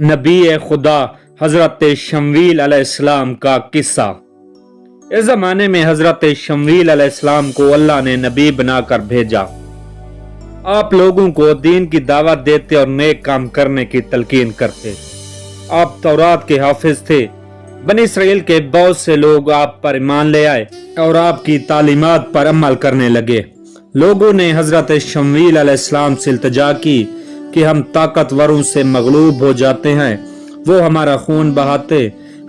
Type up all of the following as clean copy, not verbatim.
नबी खुदा हजरत शमवील अलैहिस्सलाम का किस्सा। इस जमाने में हजरत शमवील अलैहिस्सलाम को अल्लाह ने नबी बनाकर भेजा। आप लोगों को दीन की दावत देते और नेक काम करने की तलकीन करते। आप तौरात के हाफिज थे। बनी इसराइल के बहुत से लोग आप पर ईमान ले आए और आपकी तालीमात पर अमल करने लगे। लोगों ने हजरत शमवील अलैहिस्सलाम से इल्तिजा की कि हम ताकतवरों से मगलूब हो जाते हैं, वो हमारा खून बहाते,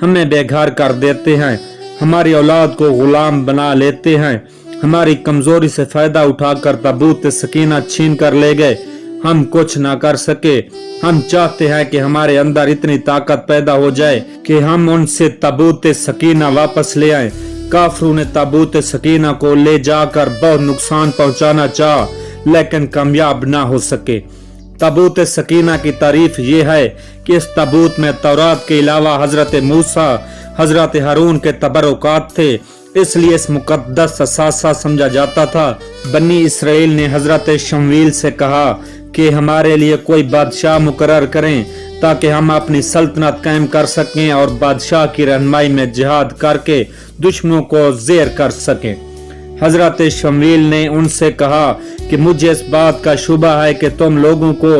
हमें बेघर कर देते हैं, हमारी औलाद को गुलाम बना लेते हैं, हमारी कमजोरी से फायदा उठाकर ताबूत सकीना छीन कर ले गए, हम कुछ ना कर सके। हम चाहते हैं कि हमारे अंदर इतनी ताकत पैदा हो जाए कि हम उनसे ताबूत सकीना वापस ले आए। काफिरों ने ताबूत सकीना को ले जाकर बहुत नुकसान पहुंचाना चाहा, लेकिन कामयाब ना हो सके। ताबूत सकीना की तारीफ ये है कि इस ताबूत में तौरात के अलावा हजरत मूसा, हजरत हारून के तबरुकात थे, इसलिए इस मुकद्दस असासा समझा जाता था। बनी इसराइल ने हजरत शमवील से कहा कि हमारे लिए कोई बादशाह मुकर्रर करें ताकि हम अपनी सल्तनत कायम कर सकें और बादशाह की रहनुमाई में जिहाद करके दुश्मनों को ज़ेर कर सकें। हजरत शमवील ने उनसे कहा कि मुझे इस बात का शुबा है कि तुम लोगों को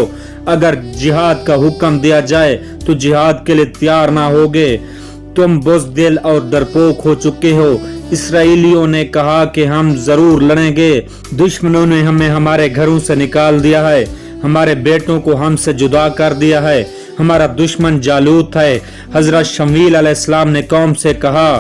अगर जिहाद का हुक्म दिया जाए तो जिहाद के लिए तैयार ना होगे। तुम बुज़दिल और डरपोक हो चुके हो। इसराइलियों ने कहा कि हम जरूर लड़ेंगे। दुश्मनों ने हमें हमारे घरों से निकाल दिया है, हमारे बेटों को हमसे जुदा कर दिया है। हमारा दुश्मन जालूत है। हजरत शमवील अलैहिस्सलाम ने कौम से कहा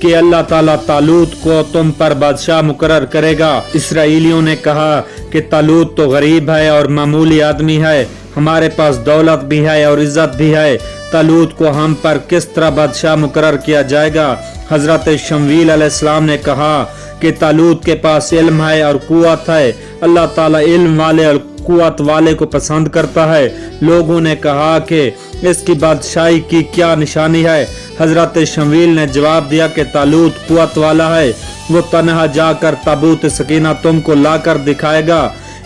कि अल्लाह ताला तालूत को तुम पर बादशाह मुकर्रर करेगा। इसराइलियों ने कहा कि तालूत तो गरीब है और मामूली आदमी है, हमारे पास दौलत भी है और इज्जत भी है, तालूत को हम पर किस तरह बादशाह मुकर्रर किया जाएगा। हजरत शमवील अलैहिस्सलाम ने कहा कि तालूत के पास इल्म है और कुव्वत है, अल्लाह ताला इल्म वाले और कुव्वत वाले को पसंद करता है। लोगों ने कहा कि इसकी बादशाही की क्या निशानी है। हजरत शमवील ने जवाब दिया कि तालूत कुव्वत वाला है, वो तन्हा जाकर ताबूत सकीना तुमको लाकर दिखाएगा।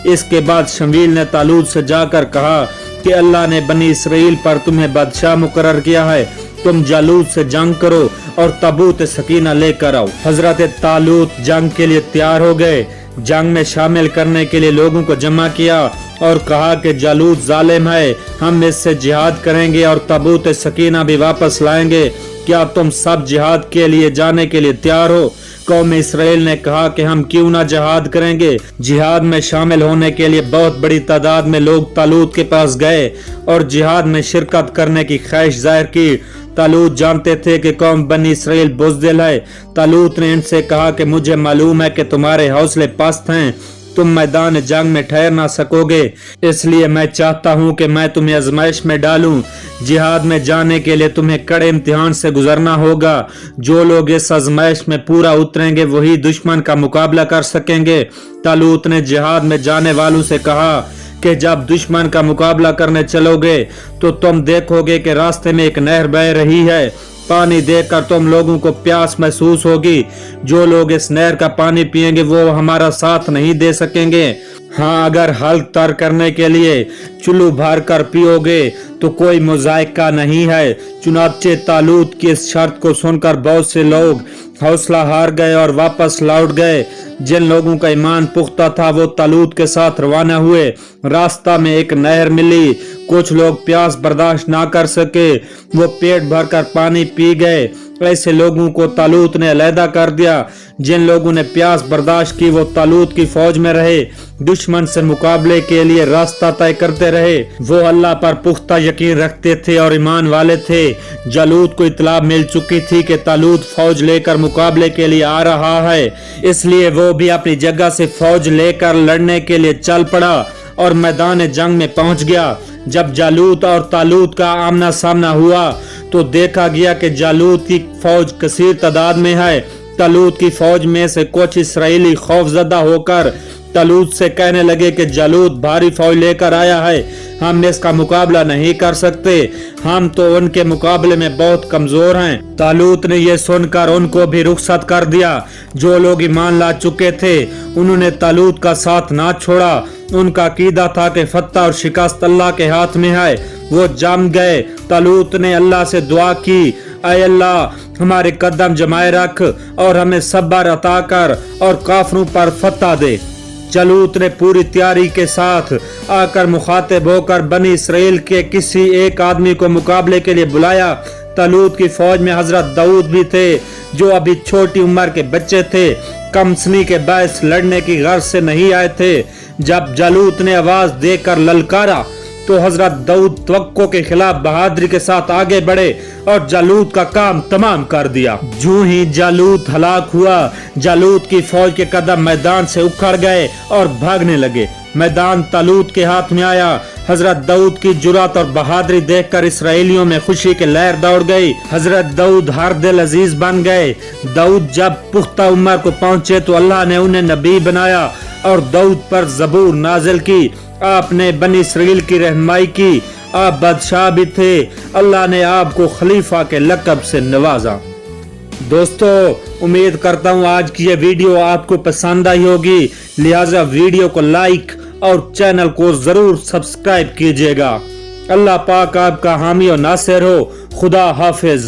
इसके बाद शमवील ने तालूत से जाकर कहा कि अल्लाह ने बनी इसराइल पर तुम्हें बादशाह मुकर्रर किया है, तुम जालूत से जंग करो और ताबूत सकीना लेकर आओ। हजरत तालूत जंग के लिए तैयार हो गए। जंग में शामिल करने के लिए लोगों को जमा किया और कहा कि जालूत जालिम है, हम इससे जिहाद करेंगे और ताबूत सकीना भी वापस लाएंगे। क्या तुम सब जिहाद के लिए जाने के लिए तैयार हो? कौम इसराइल ने कहा कि हम क्यों ना जिहाद करेंगे। जिहाद में शामिल होने के लिए बहुत बड़ी तादाद में लोग तालूत के पास गए और जिहाद में शिरकत करने की ख्वाहिश जाहिर की। तालूत जानते थे कि कौम बनी इसराइल बुज़दिल है। तालूत ने इनसे कहा कि मुझे मालूम है कि तुम्हारे हौसले पस्त हैं, तुम मैदान जंग में ठहर ना सकोगे, इसलिए मैं चाहता हूं कि मैं तुम्हें आजमाइश में डालूं। जिहाद में जाने के लिए तुम्हें कड़े इम्तिहान से गुजरना होगा। जो लोग इस आजमाइश में पूरा उतरेंगे वही दुश्मन का मुकाबला कर सकेंगे। तालूत ने जिहाद में जाने वालों से कहा कि जब दुश्मन का मुकाबला करने चलोगे तो तुम देखोगे कि रास्ते में एक नहर बह रही है। पानी देखकर तुम लोगों को प्यास महसूस होगी। जो लोग इस नहर का पानी पिएंगे वो हमारा साथ नहीं दे सकेंगे। हाँ, अगर हल्क तर करने के लिए चुल्लू भर कर पियोगे तो कोई मुजायका नहीं है। चुनाचे तालूत की इस शर्त को सुनकर बहुत से लोग हौसला हार गए और वापस लौट गए। जिन लोगों का ईमान पुख्ता था वो तालूत के साथ रवाना हुए। रास्ता में एक नहर मिली। कुछ लोग प्यास बर्दाश्त ना कर सके, वो पेट भरकर पानी पी गए। ऐसे लोगों को तालूत ने अलहदा कर दिया। जिन लोगों ने प्यास बर्दाश्त की वो तालूत की फौज में रहे, दुश्मन से मुकाबले के लिए रास्ता तय करते रहे। वो अल्लाह पर पुख्ता यकीन रखते थे और ईमान वाले थे। जालूत को इत्तला मिल चुकी थी कि तालूत फौज लेकर मुकाबले के लिए आ रहा है, इसलिए वो भी अपनी जगह से फौज लेकर लड़ने के लिए चल पड़ा और मैदान जंग में पहुंच गया। जब जालूत और तालूत का आमना सामना हुआ तो देखा गया कि जालूत की फौज कसीर तादाद में है। तालूत की फौज में से कुछ इसराइली खौफजदा होकर तलूत से कहने लगे कि जालूत भारी फौज लेकर आया है, हम इसका मुकाबला नहीं कर सकते, हम तो उनके मुकाबले में बहुत कमजोर हैं। तालूत ने यह सुनकर उनको भी रुखसत कर दिया। जो लोग ईमान ला चुके थे उन्होंने तालूत का साथ ना छोड़ा। उनका अकीदा था कि फतह और शिकस्त अल्लाह के हाथ में है। वो जम गए। तालूत ने अल्लाह से दुआ की, ऐ अल्लाह हमारे कदम जमाए रख और हमें सब्र अता कर और काफरों पर फतह दे। जालूत ने पूरी तैयारी के साथ आकर मुखातिब होकर बनी इसराइल के किसी एक आदमी को मुकाबले के लिए बुलाया। तालूत की फौज में हजरत दाऊद भी थे, जो अभी छोटी उम्र के बच्चे थे, कमसनी के बायस लड़ने की गर्ज से नहीं आए थे। जब जालूत ने आवाज देकर ललकारा तो हजरत दाऊद तवक्को के खिलाफ बहादुरी के साथ आगे बढ़े और जालूत का काम तमाम कर दिया। जो ही जालूत हलाक हुआ, जालूत की फौज के कदम मैदान से उखड़ गए और भागने लगे। मैदान तालूत के हाथ में आया। हजरत दाऊद की जुरात और बहादुरी देखकर इसराइलियों में खुशी की लहर दौड़ गई। हजरत दाऊद हर दिल अजीज बन गए। दाऊद जब पुख्ता उम्र को पहुंचे तो अल्लाह ने उन्हें नबी बनाया और दाऊद पर ज़बूर नाजिल की। आपने बनी इसराइल की रहनुमाई की। आप बादशाह भी थे। अल्लाह ने आपको खलीफा के लक़ब से नवाजा। दोस्तों, उम्मीद करता हूँ आज की ये वीडियो आपको पसंद आई होगी, लिहाजा वीडियो को लाइक और चैनल को जरूर सब्सक्राइब कीजिएगा। अल्लाह पाक आपका हामी और नासिर हो। खुदा हाफिज।